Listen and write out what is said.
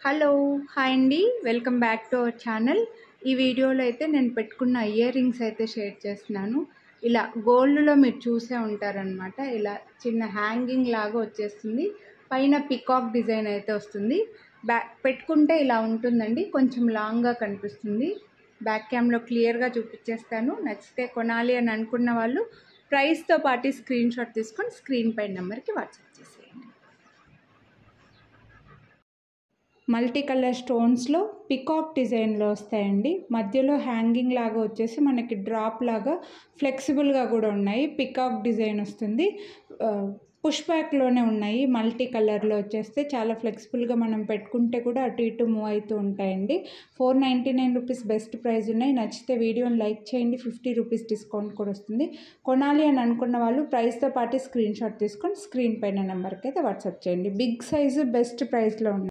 Hello hi అండి, welcome back to our channel. ఈ వీడియోలో అయితే నేను పెట్టుకున్న ఇయర్ రింగ్స్ అయితే షేర్ చేస్తున్నాను. ఇలా గోల్డ్లో మీరు చూసే ఉంటారనమాట. ఇలా చిన్న హ్యాంగింగ్ లాగా వచ్చేస్తుంది, పైన పికాక్ డిజైన్ అయితే వస్తుంది. పెట్టుకుంటే ఇలా ఉంటుందండి, కొంచెం లాంగ్గా కనిపిస్తుంది. బ్యాక్ క్యామ్లో క్లియర్గా చూపించేస్తాను. నచ్చితే కొనాలి అని అనుకున్న వాళ్ళు ప్రైస్తో పాటు స్క్రీన్ షాట్ తీసుకొని స్క్రీన్ పై నెంబర్కి వాట్సాప్ చేసేయండి. మల్టీ కలర్ స్టోన్స్లో పికాక్ డిజైన్లో వస్తాయండి. మధ్యలో హ్యాంగింగ్ లాగా వచ్చేసి మనకి డ్రాప్ లాగా ఫ్లెక్సిబుల్గా కూడా ఉన్నాయి. పికాక్ డిజైన్ వస్తుంది. పుష్ బ్యాక్లోనే ఉన్నాయి. మల్టీ కలర్లో వచ్చేస్తే చాలా ఫ్లెక్సిబుల్గా మనం పెట్టుకుంటే కూడా అటు ఇటు మూవ్ అవుతూ ఉంటాయండి. 499 రూపీస్ బెస్ట్ ప్రైస్ ఉన్నాయి. నచ్చితే వీడియోని లైక్ చేయండి. 50 రూపీస్ డిస్కౌంట్ కూడా వస్తుంది. కొనాలి అని అనుకున్న వాళ్ళు ప్రైస్తో పాటు స్క్రీన్ షాట్ తీసుకొని స్క్రీన్ పైన నెంబర్కి అయితే వాట్సాప్ చేయండి. బిగ్ సైజు బెస్ట్ ప్రైస్లో ఉన్నాయి.